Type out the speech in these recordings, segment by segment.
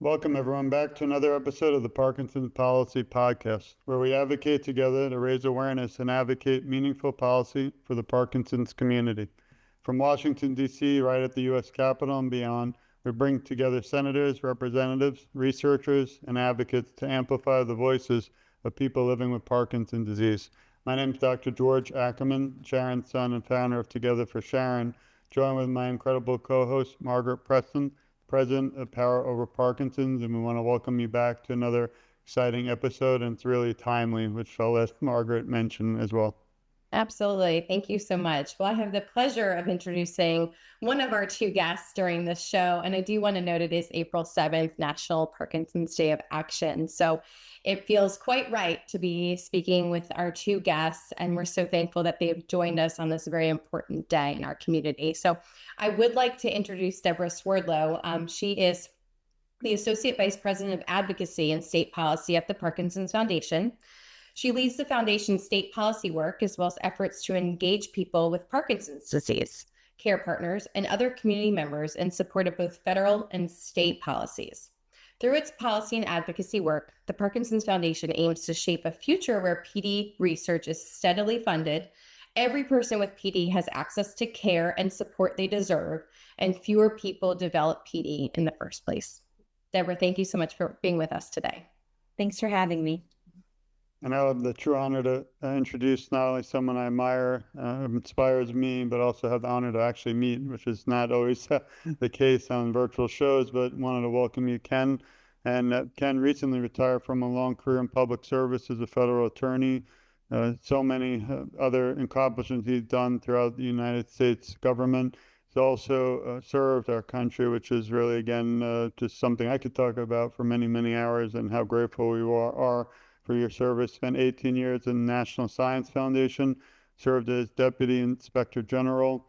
Welcome, everyone, back to another episode of the Parkinson's Policy Podcast, where we advocate together to raise awareness and advocate meaningful policy for the Parkinson's community. From Washington, D.C., right at the U.S. Capitol and beyond, we bring together senators, representatives, researchers, and advocates to amplify the voices of people living with Parkinson's disease. My name is Dr. George Ackerman, Sharon's son and founder of Together for Sharon, joined with my incredible co-host, Margaret Preston, President of Power Over Parkinson's, and we want to welcome you back to another exciting episode, and it's really timely, which I'll let Margaret mention as well. Absolutely. Thank you so much. Well, I have the pleasure of introducing one of our two guests during this show. And I do want to note it is April 7th, National Parkinson's Day of Action. So it feels quite right to be speaking with our two guests. And we're so thankful that they've joined us on this very important day in our community. So I would like to introduce Deborah Swerdlow. She is the Associate Vice President of Advocacy and State Policy at the Parkinson's Foundation. She leads the foundation's state policy work, as well as efforts to engage people with Parkinson's disease, care partners, and other community members in support of both federal and state policies. Through its policy and advocacy work, the Parkinson's Foundation aims to shape a future where PD research is steadily funded, every person with PD has access to care and support they deserve, and fewer people develop PD in the first place. Deborah, thank you so much for being with us today. Thanks for having me. And I have the true honor to introduce not only someone I admire, inspires me, but also have the honor to actually meet, which is not always the case on virtual shows, but wanted to welcome you, Ken. And Ken recently retired from a long career in public service as a federal attorney. So many other accomplishments he's done throughout the United States government. He's also served our country, which is really, again, just something I could talk about for many, many hours, and how grateful we are for your service. Spent 18 years in the National Science Foundation, served as Deputy Inspector General,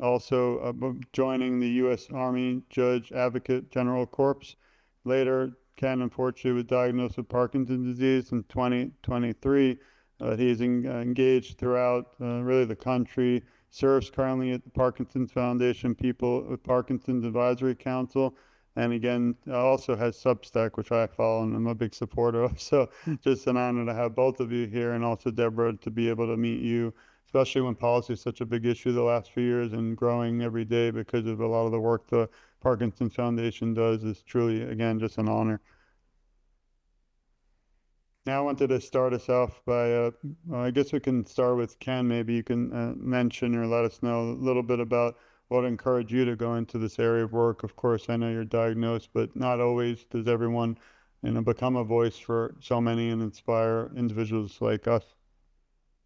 also joining the U.S. Army Judge Advocate General Corps. Later, Ken unfortunately was diagnosed with Parkinson's disease in 2023. He's engaged throughout really the country, serves currently at the Parkinson's Foundation People with Parkinson's Advisory Council, and again, also has Substack, which I follow and I'm a big supporter of. So just an honor to have both of you here, and also Deborah, to be able to meet you, especially when policy is such a big issue the last few years and growing every day because of a lot of the work the Parkinson's Foundation does. Is truly, again, just an honor. Now I wanted to start us off by, I guess we can start with Ken. Maybe you can mention or let us know a little bit about what encouraged you to go into this area of work. Of course, I know you're diagnosed, but not always does everyone, become a voice for so many and inspire individuals like us.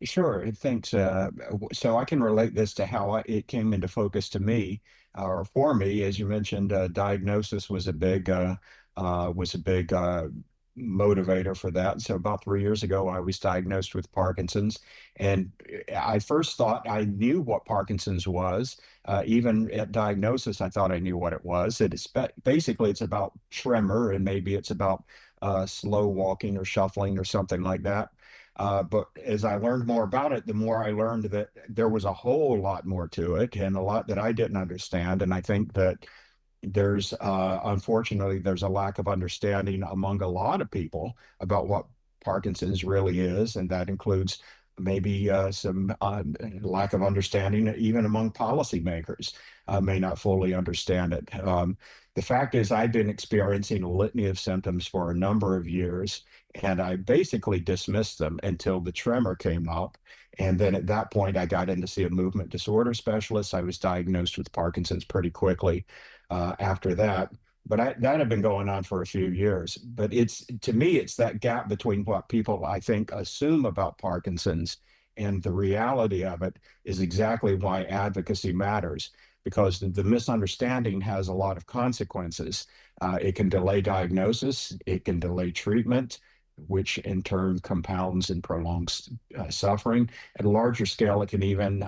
Sure, thanks. So I can relate this to how it came into focus to me, or for me, as you mentioned. Diagnosis was a big motivator for that. So about 3 years ago, I was diagnosed with Parkinson's, and I first thought I knew what Parkinson's was. Even at diagnosis, I thought I knew what it was. Basically, it's about tremor, and maybe it's about slow walking or shuffling or something like that. But as I learned more about it, the more I learned that there was a whole lot more to it, and a lot that I didn't understand. And I think that unfortunately, there's a lack of understanding among a lot of people about what Parkinson's really is, and that includes maybe some lack of understanding even among policymakers. May not fully understand it. The fact is, I've been experiencing a litany of symptoms for a number of years, and I basically dismissed them until the tremor came up. And then at that point, I got in to see a movement disorder specialist. I was diagnosed with Parkinson's pretty quickly after that. But that had been going on for a few years. But to me, it's that gap between what people, I think, assume about Parkinson's and the reality of it is exactly why advocacy matters, because the misunderstanding has a lot of consequences. It can delay diagnosis, it can delay treatment, which in turn compounds and prolongs suffering. At a larger scale, it can even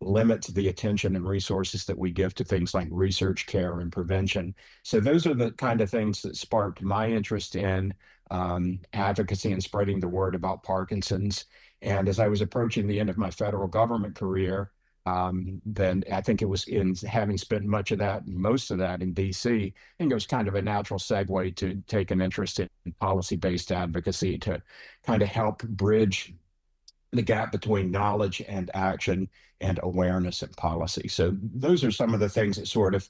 limit the attention and resources that we give to things like research, care, and prevention. So those are the kind of things that sparked my interest in advocacy and spreading the word about Parkinson's. And as I was approaching the end of my federal government career, then I think it was in having spent most of that in DC, I think it was kind of a natural segue to take an interest in policy-based advocacy to kind of help bridge the gap between knowledge and action and awareness and policy. So those are some of the things that sort of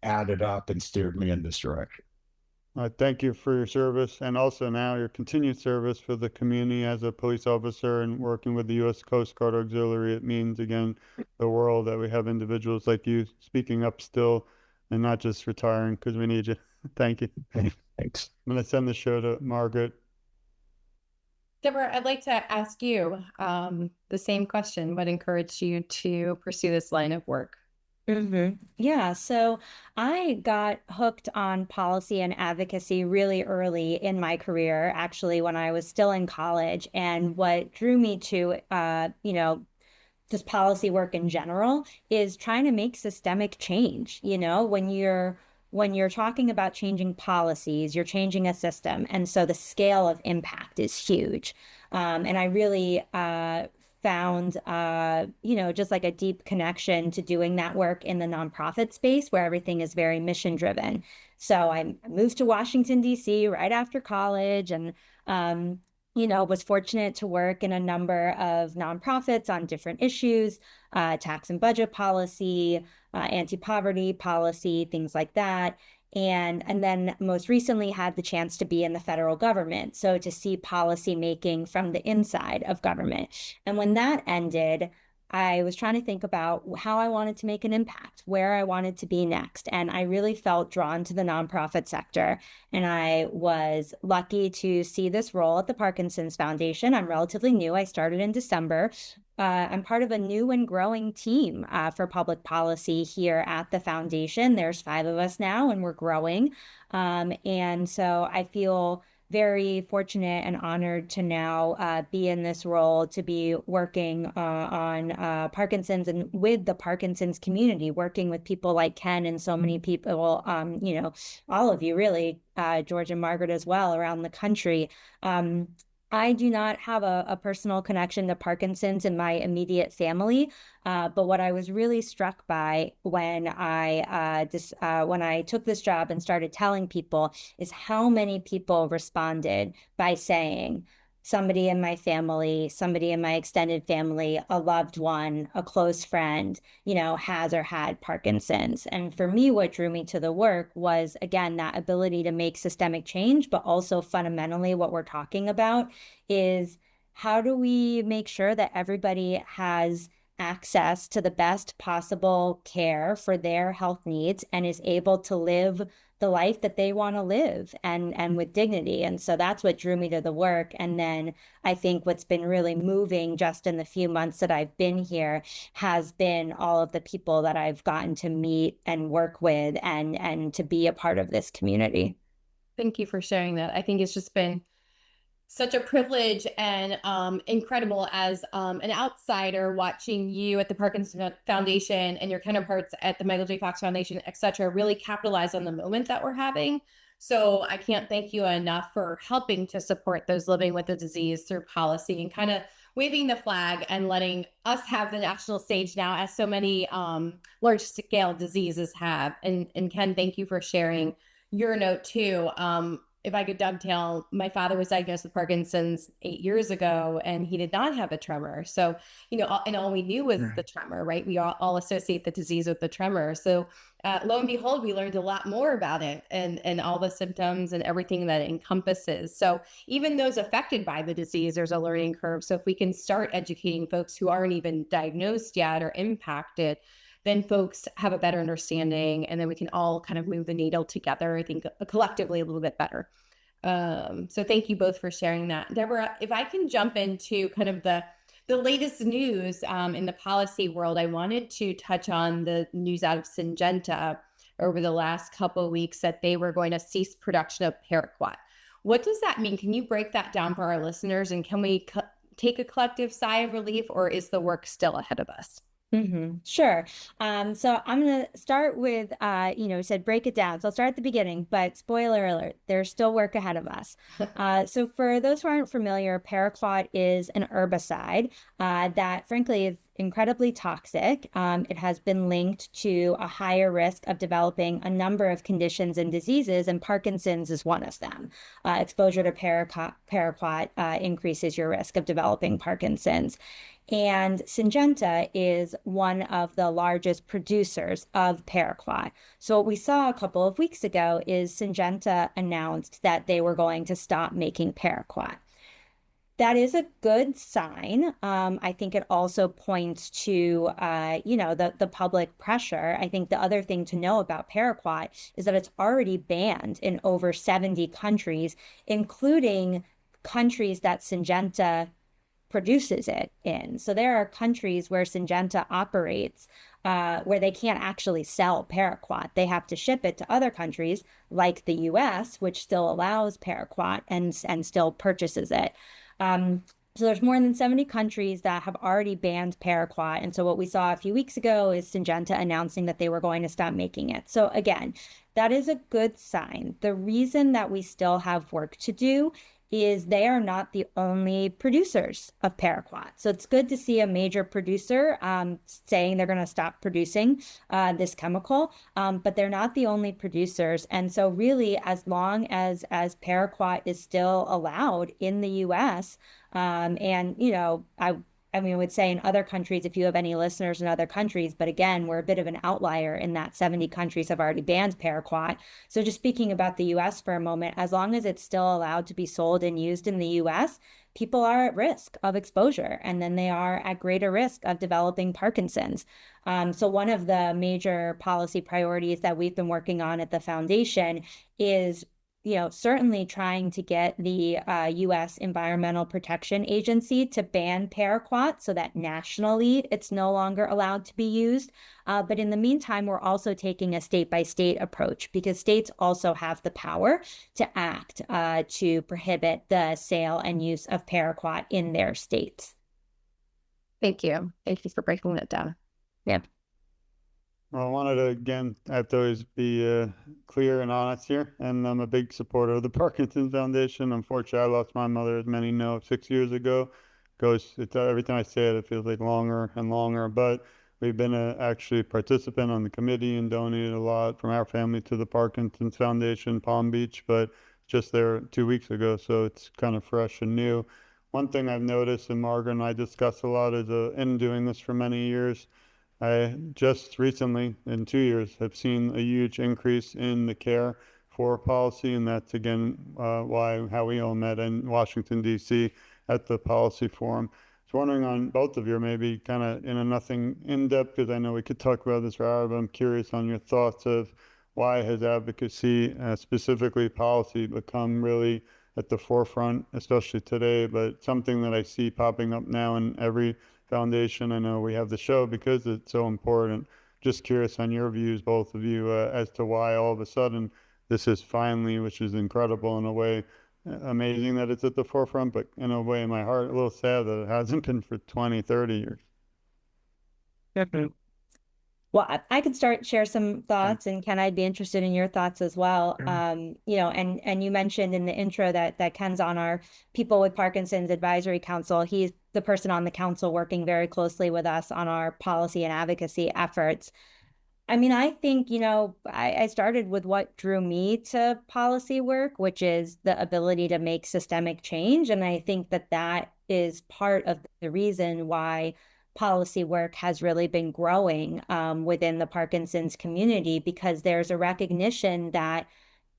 added up and steered me in this direction. Thank you for your service, and also now your continued service for the community as a police officer and working with the U.S. Coast Guard Auxiliary. It means, again, the world that we have individuals like you speaking up still and not just retiring, because we need you. Thank you. Thanks. I'm going to send the show to Margaret. Deborah, I'd like to ask you the same question. What encouraged you to pursue this line of work? Yeah, so I got hooked on policy and advocacy really early in my career, actually, when I was still in college. And what drew me to, just policy work in general is trying to make systemic change. When you're talking about changing policies, you're changing a system. And so the scale of impact is huge. And I really found, just like a deep connection to doing that work in the nonprofit space where everything is very mission driven. So I moved to Washington, D.C. right after college and, was fortunate to work in a number of nonprofits on different issues, tax and budget policy, anti-poverty policy, things like that. And then most recently had the chance to be in the federal government. So to see policy making from the inside of government. And when that ended, I was trying to think about how I wanted to make an impact, where I wanted to be next. And I really felt drawn to the nonprofit sector. And I was lucky to see this role at the Parkinson's Foundation. I'm relatively new. I started in December. I'm part of a new and growing team for public policy here at the foundation. There's 5 of us now, and we're growing. And so I feel very fortunate and honored to now be in this role, to be working on Parkinson's and with the Parkinson's community, working with people like Ken and so many people, all of you really, George and Margaret as well, around the country. I do not have a personal connection to Parkinson's in my immediate family, but what I was really struck by when I took this job and started telling people is how many people responded by saying, somebody in my family, somebody in my extended family, a loved one, a close friend, has or had Parkinson's. And for me, what drew me to the work was, again, that ability to make systemic change, but also fundamentally what we're talking about is how do we make sure that everybody has access to the best possible care for their health needs and is able to live the life that they want to live and with dignity. And so that's what drew me to the work. And then I think what's been really moving just in the few months that I've been here has been all of the people that I've gotten to meet and work with and to be a part of this community. Thank you for sharing that. I think it's just been such a privilege and incredible as an outsider watching you at the Parkinson Foundation and your counterparts at the Michael J. Fox Foundation, et cetera, really capitalize on the moment that we're having. So I can't thank you enough for helping to support those living with the disease through policy and kind of waving the flag and letting us have the national stage now, as so many large scale diseases have. And Ken, thank you for sharing your note too. If I could dovetail, my father was diagnosed with Parkinson's 8 years ago, and he did not have a tremor. So, and all we knew was the tremor, right? We all associate the disease with the tremor. So lo and behold, we learned a lot more about it and all the symptoms and everything that it encompasses. So even those affected by the disease, there's a learning curve. So if we can start educating folks who aren't even diagnosed yet or impacted, then folks have a better understanding, and then we can all kind of move the needle together, I think, collectively a little bit better. So thank you both for sharing that. Deborah, if I can jump into kind of the latest news in the policy world, I wanted to touch on the news out of Syngenta over the last couple of weeks that they were going to cease production of paraquat. What does that mean? Can you break that down for our listeners, and can we take a collective sigh of relief, or is the work still ahead of us? Sure. So I'm going to start with, you said break it down. So I'll start at the beginning, but spoiler alert, there's still work ahead of us. So for those who aren't familiar, paraquat is an herbicide that frankly is incredibly toxic. It has been linked to a higher risk of developing a number of conditions and diseases, and Parkinson's is one of them. Exposure to paraquat increases your risk of developing Parkinson's. And Syngenta is one of the largest producers of paraquat. So what we saw a couple of weeks ago is Syngenta announced that they were going to stop making paraquat. That is a good sign. I think it also points to, the public pressure. I think the other thing to know about paraquat is that it's already banned in over 70 countries, including countries that Syngenta produces it in. So there are countries where Syngenta operates where they can't actually sell paraquat. They have to ship it to other countries like the US, which still allows paraquat and still purchases it. So there's more than 70 countries that have already banned paraquat. And so what we saw a few weeks ago is Syngenta announcing that they were going to stop making it. So again, that is a good sign. The reason that we still have work to do is they are not the only producers of paraquat. So it's good to see a major producer saying they're going to stop producing this chemical, but they're not the only producers. And so really, as long as paraquat is still allowed in the US, I would say in other countries, if you have any listeners in other countries, but again, we're a bit of an outlier in that 70 countries have already banned paraquat. So just speaking about the US for a moment, as long as it's still allowed to be sold and used in the US, people are at risk of exposure, and then they are at greater risk of developing Parkinson's. So one of the major policy priorities that we've been working on at the foundation is certainly trying to get the U.S. Environmental Protection Agency to ban paraquat so that nationally it's no longer allowed to be used. But in the meantime, we're also taking a state-by-state approach because states also have the power to act to prohibit the sale and use of paraquat in their states. Thank you. Thank you for breaking that down. Yep. Well, I wanted to, again, have to always be clear and honest here. And I'm a big supporter of the Parkinson Foundation. Unfortunately, I lost my mother, as many know, 6 years ago. Every time I say it feels like longer and longer. But we've been actually a participant on the committee and donated a lot from our family to the Parkinson's Foundation, Palm Beach, but just there 2 weeks ago. So it's kind of fresh and new. One thing I've noticed, and Margaret and I discuss a lot, is in doing this for many years, I just recently, in 2 years, have seen a huge increase in the care for policy, and that's again how we all met in Washington, D.C. at the policy forum. I was wondering on both of you, maybe kind of nothing in depth, because I know we could talk about this for hours, but I'm curious on your thoughts of why has advocacy, specifically policy, become really at the forefront, especially today, but something that I see popping up now in every foundation. I know we have the show because it's so important. Just curious on your views, both of you, as to why all of a sudden this is finally, which is incredible in a way, amazing that it's at the forefront, but in a way in my heart, a little sad that it hasn't been for 20, 30 years. Well, I could share some thoughts, and Ken, I'd be interested in your thoughts as well. And you mentioned in the intro that Ken's on our People with Parkinson's Advisory Council. He's the person on the council working very closely with us on our policy and advocacy efforts. I mean, I think, I started with what drew me to policy work, which is the ability to make systemic change. And I think that is part of the reason why policy work has really been growing within the Parkinson's community, because there's a recognition that,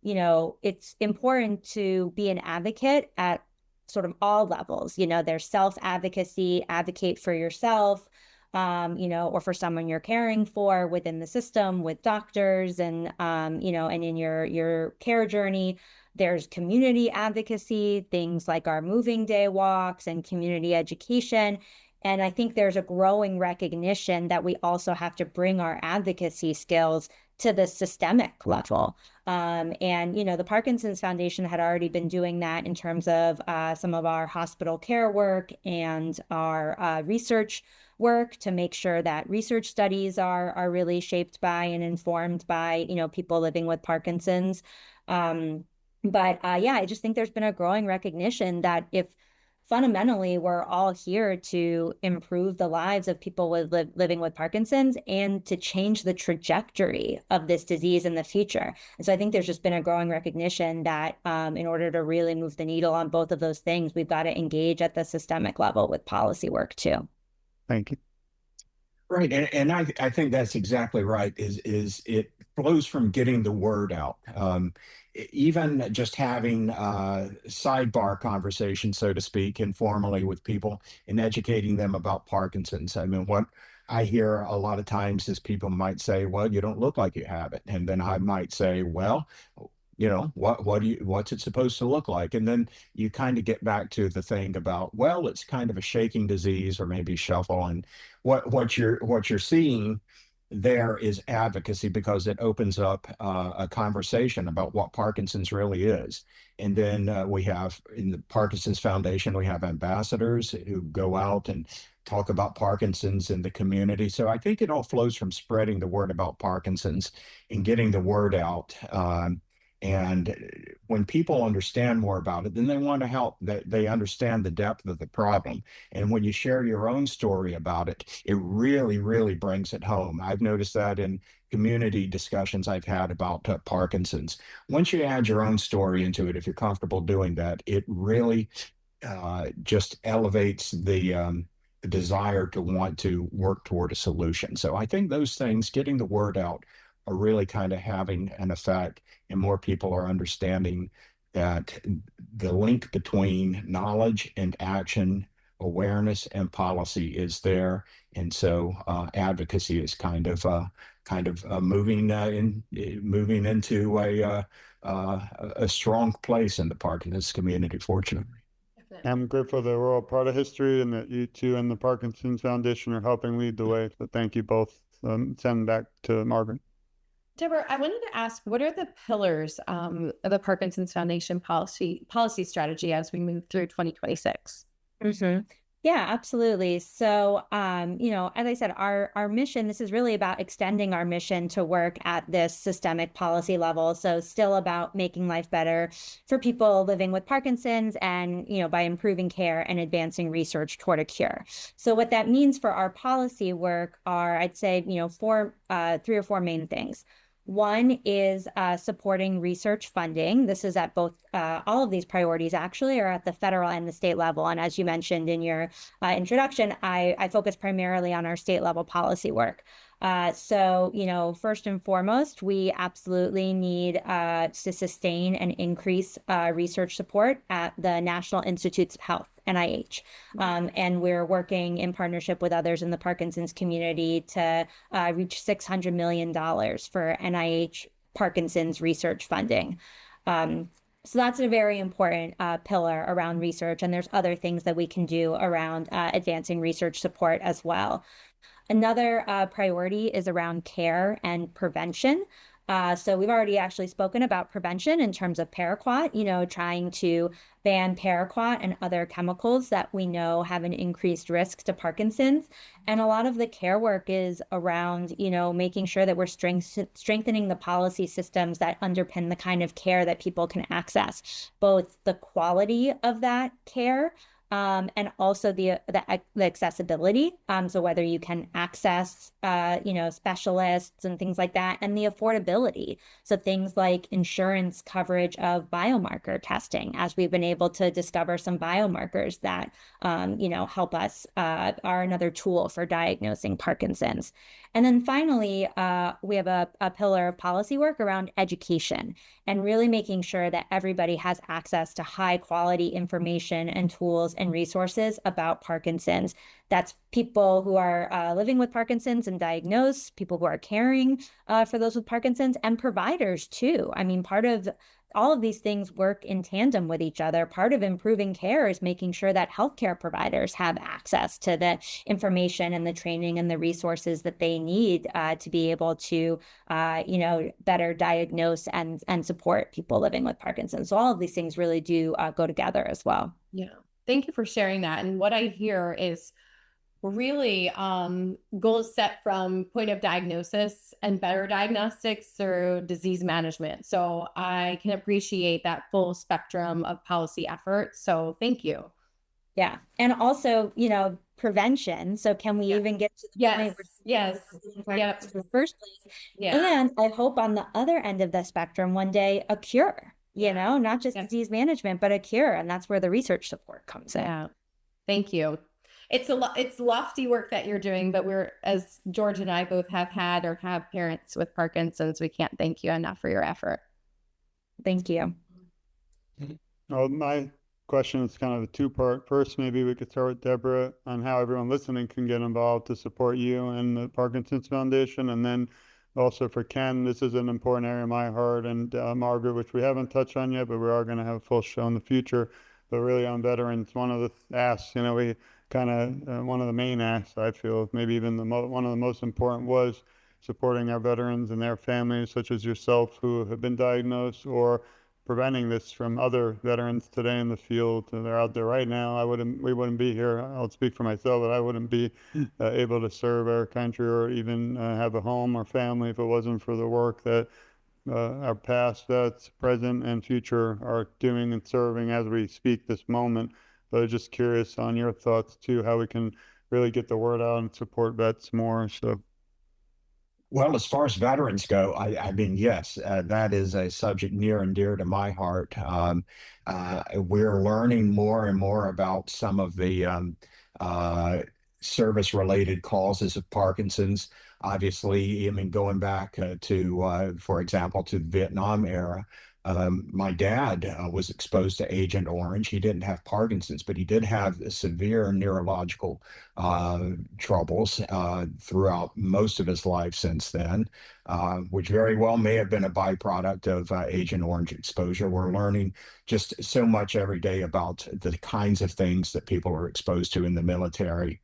it's important to be an advocate at sort of all levels. There's self-advocacy, advocate for yourself, or for someone you're caring for within the system with doctors and in your care journey. There's community advocacy, things like our moving day walks and community education. And I think there's a growing recognition that we also have to bring our advocacy skills to the systemic level. And, the Parkinson's Foundation had already been doing that in terms of some of our hospital care work and our research work to make sure that research studies are really shaped by and informed by, people living with Parkinson's. I just think there's been a growing recognition that if fundamentally we're all here to improve the lives of people living with Parkinson's and to change the trajectory of this disease in the future. And so I think there's just been a growing recognition that in order to really move the needle on both of those things, we've got to engage at the systemic level with policy work too. Thank you. Right, and I think that's exactly right. Is it flows from getting the word out. Even just having sidebar conversations, so to speak, informally with people and educating them about Parkinson's. I mean, what I hear a lot of times is people might say, "Well, you don't look like you have it," and then I might say, "Well, what's it supposed to look like?" And then you kind of get back to the thing about, well, it's kind of a shaking disease or maybe shuffle. And what you're seeing there is advocacy, because it opens up a conversation about what Parkinson's really is. And then we have in the Parkinson's Foundation, we have ambassadors who go out and talk about Parkinson's in the community. So I think it all flows from spreading the word about Parkinson's and getting the word out. And when people understand more about it, then they want to help. They understand the depth of the problem. And when you share your own story about it, it really, really brings it home. I've noticed that in community discussions I've had about Parkinson's. Once you add your own story into it, if you're comfortable doing that, it really just elevates the desire to want to work toward a solution. So I think those things, getting the word out, are really kind of having an effect, and more people are understanding that the link between knowledge and action, awareness and policy is there. And so advocacy is kind of moving into a strong place in the Parkinson's community, fortunately. I'm grateful that we're all part of history and that you two and the Parkinson's Foundation are helping lead the way. So thank you both. Send back to Margaret. Deborah, I wanted to ask, what are the pillars of the Parkinson's Foundation policy strategy as we move through 2026? Mm-hmm. Yeah, absolutely. So, as I said, our mission, this is really about extending our mission to work at this systemic policy level. So still about making life better for people living with Parkinson's and, by improving care and advancing research toward a cure. So what that means for our policy work are, I'd say, 3 or 4 main things. One is supporting research funding. This is at both, all of these priorities actually are at the federal and the state level. And as you mentioned in your introduction, I focus primarily on our state level policy work. So, first and foremost, we absolutely need to sustain and increase research support at the National Institutes of Health, NIH. And we're working in partnership with others in the Parkinson's community to reach $600 million for NIH Parkinson's research funding. So that's a very important pillar around research. And there's other things that we can do around advancing research support as well. Another priority is around care and prevention. So we've already actually spoken about prevention in terms of paraquat, trying to ban paraquat and other chemicals that we know have an increased risk to Parkinson's. And a lot of the care work is around, making sure that we're strengthening the policy systems that underpin the kind of care that people can access, both the quality of that care, and also the accessibility. So whether you can access, specialists and things like that, and the affordability. So things like insurance coverage of biomarker testing, as we've been able to discover some biomarkers that, help us, are another tool for diagnosing Parkinson's. And then finally, we have a pillar of policy work around education and really making sure that everybody has access to high quality information and tools and resources about Parkinson's. That's people who are living with Parkinson's and diagnosed, people who are caring for those with Parkinson's, and providers too. I mean, part of all of these things work in tandem with each other. Part of improving care is making sure that healthcare providers have access to the information and the training and the resources that they need to be able to, better diagnose and support people living with Parkinson's. So all of these things really do go together as well. Yeah. Thank you for sharing that. And what I hear is really goals set from point of diagnosis and better diagnostics through disease management. So I can appreciate that full spectrum of policy effort. So thank you. Yeah. And also, prevention. So can we even get to the point where Yep. in the first place? Yeah. And I hope on the other end of the spectrum one day a cure, not just disease management, but a cure. And that's where the research support comes in. Yeah. Thank you. It's lofty work that you're doing, but as George and I both have had or have parents with Parkinson's, we can't thank you enough for your effort. Thank you. Well, my question is kind of a two-part. First, maybe we could start with Deborah on how everyone listening can get involved to support you and the Parkinson's Foundation. And then also for Ken, this is an important area of my heart, and Margaret, which we haven't touched on yet, but we are going to have a full show in the future. But really on veterans, one of the asks, we kind of, one of the main asks, I feel, maybe even one of the most important was supporting our veterans and their families, such as yourself, who have been diagnosed, or preventing this from other veterans today in the field. They're out there right now. We wouldn't be here. I'll speak for myself, but I wouldn't be able to serve our country or even have a home or family if it wasn't for the work that our past, vets, present, and future are doing and serving as we speak this moment. But I'm just curious on your thoughts too, how we can really get the word out and support vets more. So. Well, as far as veterans go, I mean, yes, that is a subject near and dear to my heart. We're learning more and more about some of the service-related causes of Parkinson's. Obviously, I mean, going back for example, to the Vietnam era, my dad was exposed to Agent Orange. He didn't have Parkinson's, but he did have severe neurological troubles throughout most of his life since then, which very well may have been a byproduct of Agent Orange exposure. We're learning just so much every day about the kinds of things that people are exposed to in the military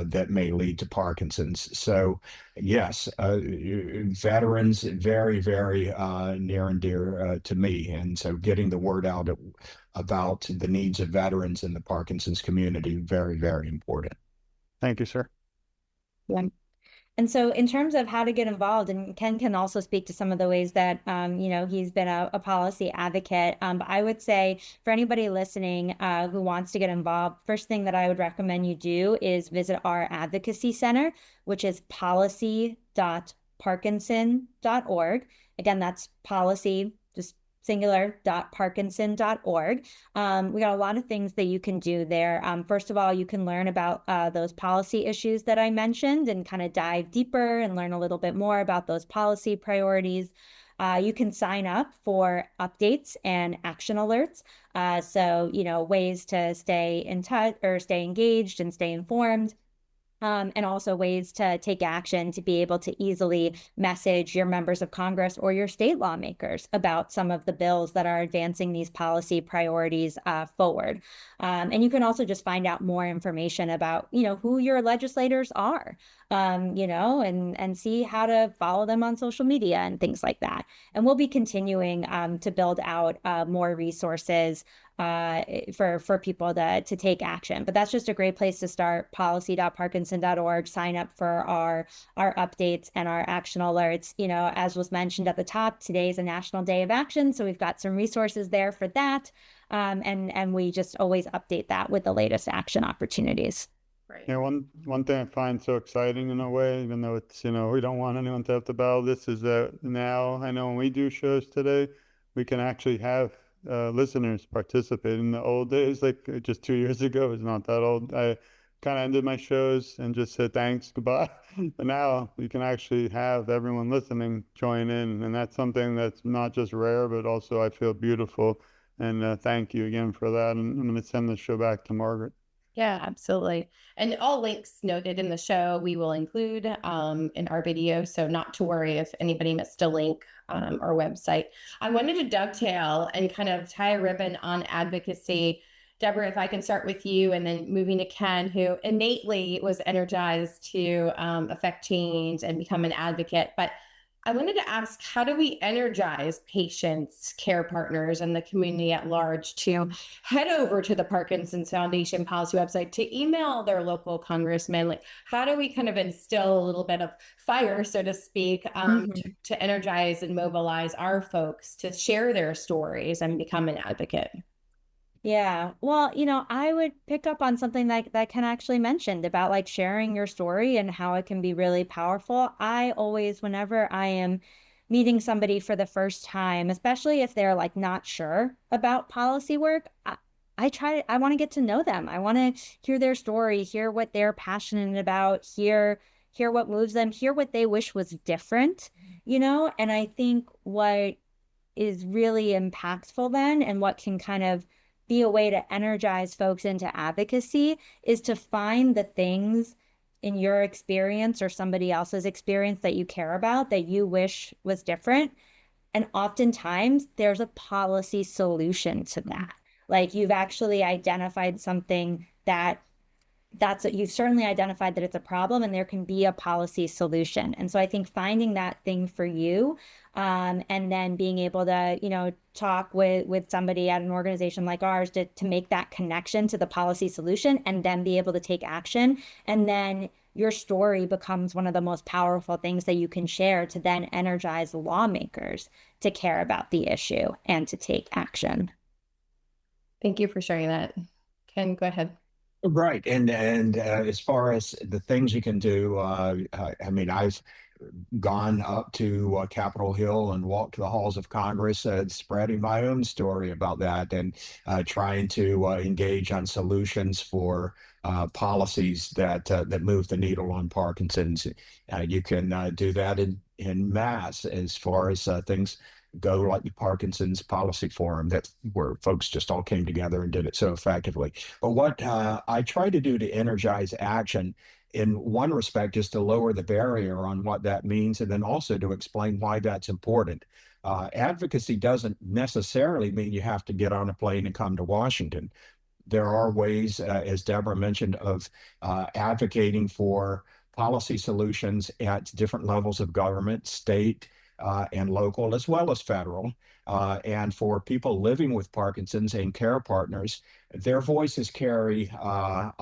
that may lead to Parkinson's. So yes, veterans, very, very near and dear to me. And so getting the word out about the needs of veterans in the Parkinson's community, very, very important. Thank you, sir. Yeah. And so in terms of how to get involved, and Ken can also speak to some of the ways that, he's been a policy advocate. But I would say for anybody listening who wants to get involved, first thing that I would recommend you do is visit our advocacy center, which is policy.parkinson.org. Again, that's policy, just singular.parkinson.org. We got a lot of things that you can do there. First of all, you can learn about those policy issues that I mentioned and kind of dive deeper and learn a little bit more about those policy priorities. You can sign up for updates and action alerts. So, ways to stay in touch or stay engaged and stay informed. And also ways to take action to be able to easily message your members of Congress or your state lawmakers about some of the bills that are advancing these policy priorities forward. And you can also just find out more information about, who your legislators are, and see how to follow them on social media and things like that. And we'll be continuing to build out more resources for people to take action. But that's just a great place to start, policy.parkinson.org. Sign up for our updates and our action alerts. As was mentioned at the top, today is a National Day of Action, so we've got some resources there for that. And we just always update that with the latest action opportunities. Right. Yeah, one thing I find so exciting in a way, even though it's, we don't want anyone to have to battle this, is that now I know when we do shows today, we can actually have listeners participate. In the old days, like just 2 years ago, it's not that old, I kind of ended my shows and just said thanks, goodbye. But now you can actually have everyone listening join in, and that's something that's not just rare, but also I feel beautiful. And thank you again for that. And I'm going to send the show back to Margaret. Yeah, absolutely. And all links noted in the show we will include in our video. So not to worry if anybody missed a link or website. I wanted to dovetail and kind of tie a ribbon on advocacy. Deborah, if I can start with you and then moving to Ken, who innately was energized to affect change and become an advocate. But I wanted to ask, how do we energize patients, care partners, and the community at large to head over to the Parkinson's Foundation policy website, to email their local congressman? Like, how do we kind of instill a little bit of fire, so to speak, to energize and mobilize our folks to share their stories and become an advocate? Yeah. Well, I would pick up on something that Ken actually mentioned about like sharing your story and how it can be really powerful. I always, whenever I am meeting somebody for the first time, especially if they're like not sure about policy work, I want to get to know them. I want to hear their story, hear what they're passionate about, hear what moves them, hear what they wish was different, and I think what is really impactful then, and what can kind of be a way to energize folks into advocacy, is to find the things in your experience or somebody else's experience that you care about, that you wish was different. And oftentimes there's a policy solution to that. Like, you've actually identified something you've certainly identified that it's a problem, and there can be a policy solution. And so I think finding that thing for you, and then being able to, talk with somebody at an organization like ours to make that connection to the policy solution, and then be able to take action. And then your story becomes one of the most powerful things that you can share to then energize lawmakers to care about the issue and to take action. Thank you for sharing that. Ken, go ahead. Right. And as far as the things you can do, I mean, I've gone up to Capitol Hill and walked the halls of Congress, spreading my own story about that, and trying to engage on solutions for policies that move the needle on Parkinson's. You can do that in mass as far as things go, like the Parkinson's Policy Forum, where folks just all came together and did it so effectively. But what I try to do to energize action, in one respect, is to lower the barrier on what that means, and then also to explain why that's important. Advocacy doesn't necessarily mean you have to get on a plane and come to Washington. There are ways, as Deborah mentioned, of advocating for policy solutions at different levels of government, state, and local, as well as federal. And for people living with Parkinson's and care partners, their voices carry a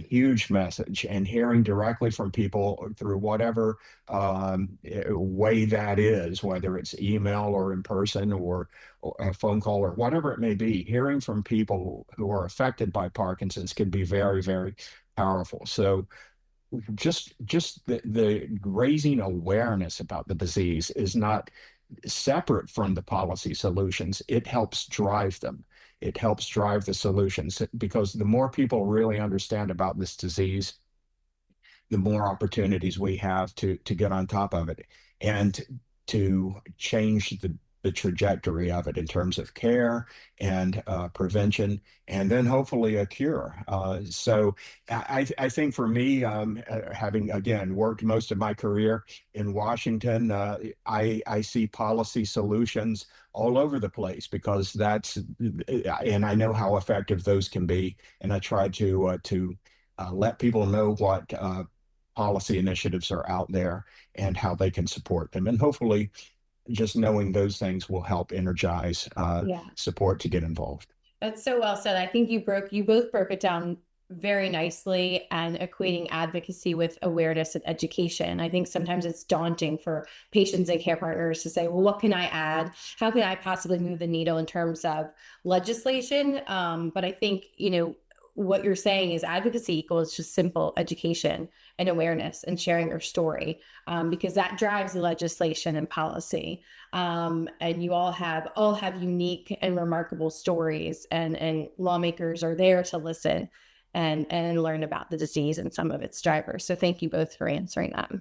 huge message, and hearing directly from people through whatever way that is, whether it's email or in person or a phone call or whatever it may be, hearing from people who are affected by Parkinson's can be very, very powerful. So just the raising awareness about the disease is not separate from the policy solutions. It helps drive them. It helps drive the solutions, because the more people really understand about this disease, the more opportunities we have to get on top of it and to change the trajectory of it in terms of care and prevention, and then hopefully a cure. So I think for me, having again worked most of my career in Washington, I see policy solutions all over the place, because and I know how effective those can be, and I try to let people know what policy initiatives are out there and how they can support them, and hopefully just knowing those things will help energize support to get involved. That's so well said. I think you both broke it down very nicely, and equating advocacy with awareness and education. I think sometimes it's daunting for patients and care partners to say, well, what can I add? How can I possibly move the needle in terms of legislation? But I think, what you're saying is advocacy equals just simple education and awareness and sharing your story, because that drives the legislation and policy. And you all have unique and remarkable stories, and lawmakers are there to listen and learn about the disease and some of its drivers. So thank you both for answering that.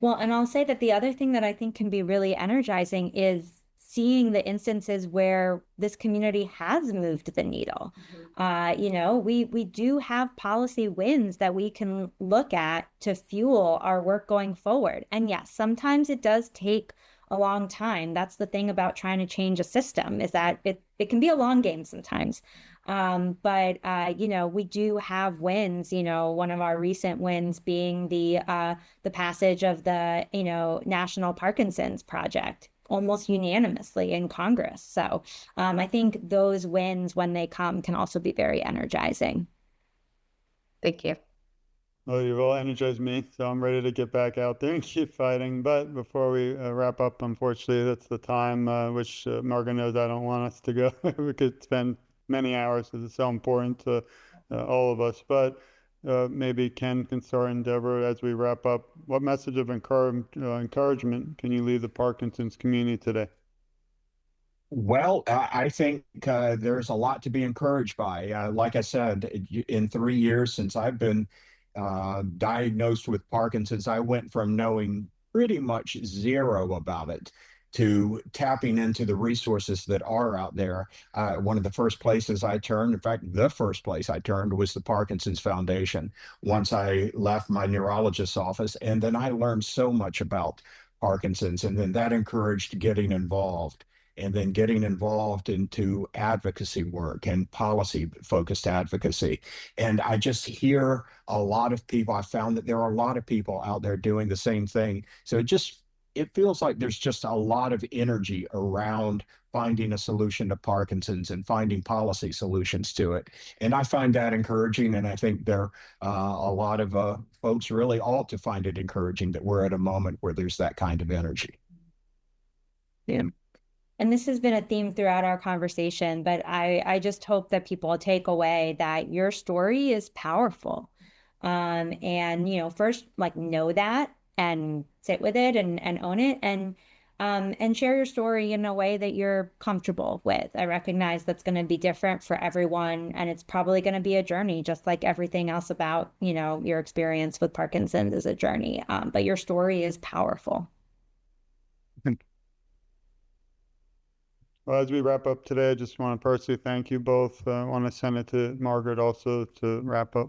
Well, and I'll say that the other thing that I think can be really energizing is seeing the instances where this community has moved the needle. You know, we do have policy wins that we can look at to fuel our work going forward. And yes, sometimes it does take a long time. That's the thing about trying to change a system, is that it can be a long game sometimes. But you know, we do have wins. You know, one of our recent wins being the passage of the, you know, National Parkinson's Project almost unanimously in Congress. So I think those wins, when they come, can also be very energizing. Thank you. Well, you've all energized me, so I'm ready to get back out there and keep fighting. But before we wrap up, unfortunately, that's the time which Margaret knows I don't want us to go. We could spend many hours because it's so important to all of us. But maybe Ken can start, and Deborah, as we wrap up, what message of encouragement can you leave the Parkinson's community today? Well, I think there's a lot to be encouraged by. Like I said, in 3 years since I've been diagnosed with Parkinson's, I went from knowing pretty much zero about it to tapping into the resources that are out there. One of the first places I turned, in fact, the first place I turned, was the Parkinson's Foundation once I left my neurologist's office. And then I learned so much about Parkinson's, and then that encouraged getting involved. And then getting involved into advocacy work and policy focused advocacy. And I just hear a lot of people. I found that there are a lot of people out there doing the same thing. So it feels like there's just a lot of energy around finding a solution to Parkinson's and finding policy solutions to it. And I find that encouraging. And I think there a lot of folks really ought to find it encouraging that we're at a moment where there's that kind of energy. Yeah. And this has been a theme throughout our conversation, but I just hope that people take away that your story is powerful. And, you know, first, like, know that and sit with it and own it, and share your story in a way that you're comfortable with. I recognize that's going to be different for everyone, and it's probably going to be a journey, just like everything else about, you know, your experience with Parkinson's is a journey. But your story is powerful. Well, as we wrap up today, I just want to personally thank you both. I want to send it to Margaret also to wrap up.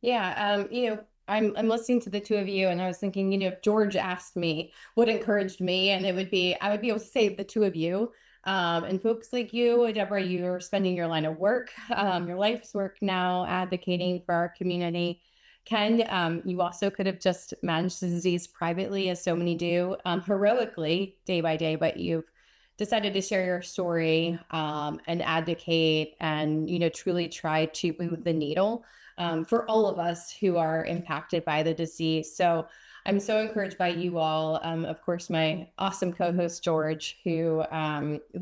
Yeah, you know, I'm listening to the two of you, and I was thinking, you know, if George asked me what encouraged me, and I would be able to say the two of you, and folks like you, Deborah, you're spending your line of work, your life's work now advocating for our community. Ken, you also could have just managed the disease privately, as so many do, heroically day by day, but you've decided to share your story and advocate, and, you know, truly try to move the needle for all of us who are impacted by the disease. So I'm so encouraged by you all. Of course, my awesome co-host, George, who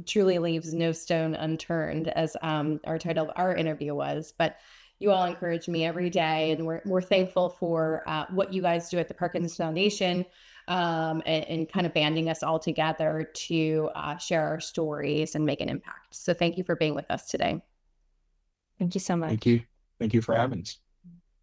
truly leaves no stone unturned, as our title of our interview was. But you all encourage me every day, and we're thankful for what you guys do at the Parkinson's Foundation, and kind of banding us all together to share our stories and make an impact. So thank you for being with us today. Thank you so much. Thank you. Thank you for having us.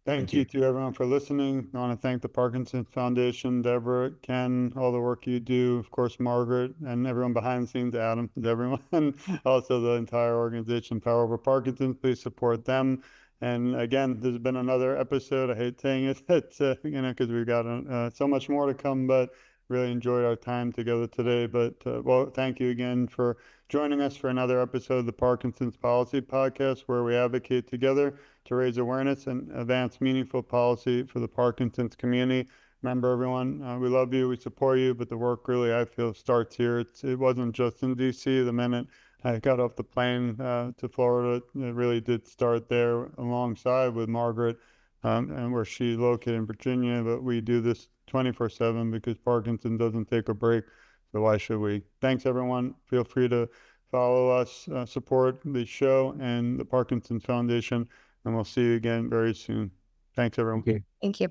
Thank you to everyone for listening. I want to thank the Parkinson's Foundation, Deborah, Ken, all the work you do, of course, Margaret, and everyone behind the scenes, Adam, and everyone, also the entire organization, Power Over Parkinson's. Please support them. And again, there's been another episode. I hate saying it, you know, because we've got so much more to come, but really enjoyed our time together today. But well, thank you again for joining us for another episode of the Parkinson's Policy Podcast, where we advocate together to raise awareness and advance meaningful policy for the Parkinson's community. Remember, everyone, we love you, we support you, but the work really, I feel, starts here. It wasn't just in DC. The minute I got off the plane to Florida, it really did start there alongside with Margaret, and where she's located in Virginia. But we do this 24/7 because Parkinson doesn't take a break. So why should we? Thanks, everyone. Feel free to follow us, support the show and the Parkinson's Foundation, and we'll see you again very soon. Thanks, everyone. Okay. Thank you.